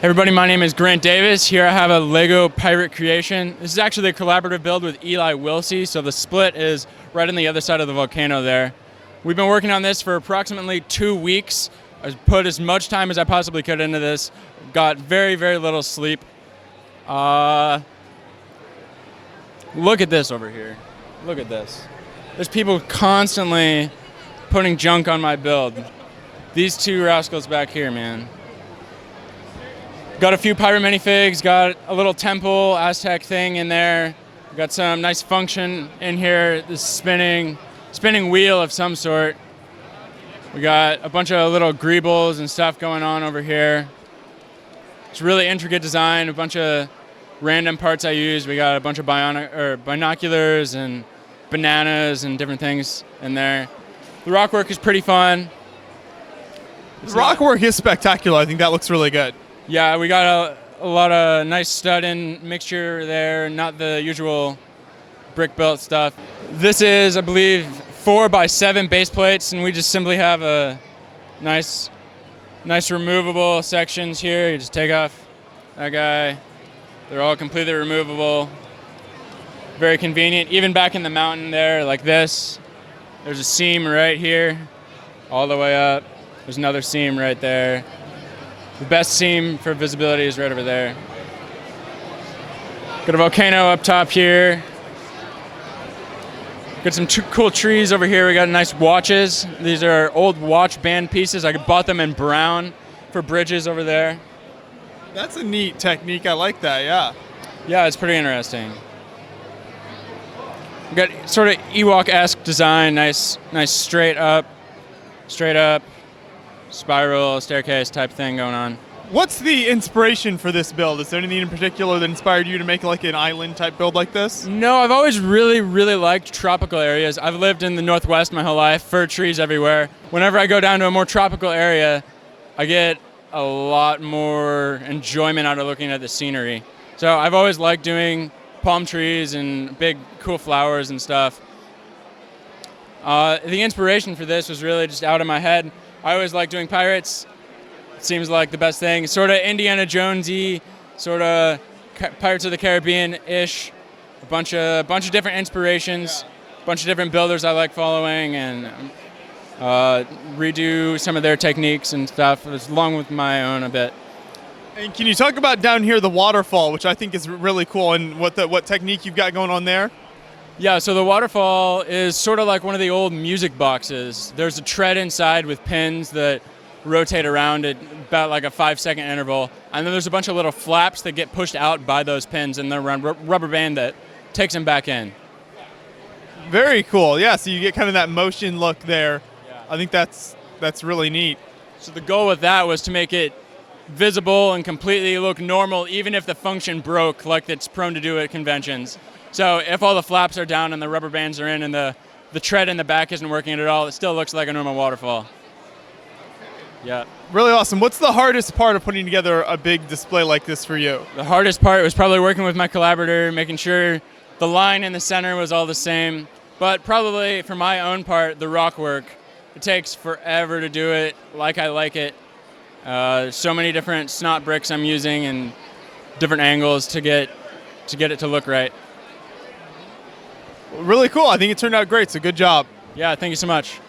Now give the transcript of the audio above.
Hey everybody, my name is Grant Davis. Here I have a Lego pirate creation. This is actually a collaborative build with Eli Wilsey, so the split is right on the other side of the volcano there. We've been working on this for approximately 2 weeks. I put as much time as I possibly could into this. Got very, very little sleep. Look at this over here. Look at this. There's people constantly putting junk on my build. These two rascals back here, man. Got a few pirate minifigs, got a little temple Aztec thing in there. Got some nice function in here, this spinning wheel of some sort. We got a bunch of little greebles and stuff going on over here. It's really intricate design, a bunch of random parts I used. We got a bunch of binoculars and bananas and different things in there. The rock work is pretty fun. The rock work is spectacular. I think that looks really good. Yeah, we got a lot of nice stud-in mixture there, not the usual brick-built stuff. This is, I believe, 4x7 base plates, and we just simply have a nice removable sections here. You just take off that guy. They're all completely removable. Very convenient. Even back in the mountain there, like this, there's a seam right here, all the way up. There's another seam right there. The best seam for visibility is right over there. Got a volcano up top here. Got some cool trees over here. We got nice watches. These are old watch band pieces. I bought them in brown for bridges over there. That's a neat technique. I like that, yeah. Yeah, it's pretty interesting. We got sort of Ewok-esque design. Nice straight up, spiral, staircase type thing going on. What's the inspiration for this build? Is there anything in particular that inspired you to make like an island type build like this? No, I've always really liked tropical areas. I've lived in the Northwest my whole life, fir trees everywhere. Whenever I go down to a more tropical area, I get a lot more enjoyment out of looking at the scenery. So I've always liked doing palm trees and big cool flowers and stuff. The inspiration for this was really just out of my head. I always like doing pirates. It seems like the best thing. Sort of Indiana Jones-y, sort of Pirates of the Caribbean-ish. A bunch of different inspirations, a bunch of different builders I like following, and redo some of their techniques and stuff, along with my own a bit. And can you talk about down here the waterfall, which I think is really cool, and what technique you've got going on there? Yeah, so the waterfall is sort of like one of the old music boxes. There's a tread inside with pins that rotate around at about like a 5-second interval. And then there's a bunch of little flaps that get pushed out by those pins, and they're around rubber band that takes them back in. Very cool. Yeah, so you get kind of that motion look there. Yeah. I think that's really neat. So the goal with that was to make it visible and completely look normal, even if the function broke like it's prone to do at conventions. So if all the flaps are down and the rubber bands are in and the tread in the back isn't working at all, it still looks like a normal waterfall. Yeah. Really awesome. What's the hardest part of putting together a big display like this for you? The hardest part was probably working with my collaborator, making sure the line in the center was all the same. But probably for my own part, the rock work, it takes forever to do it like I like it. So many different snot bricks I'm using and different angles to get it to look right. Really cool. I think it turned out great, so good job. Yeah, thank you so much.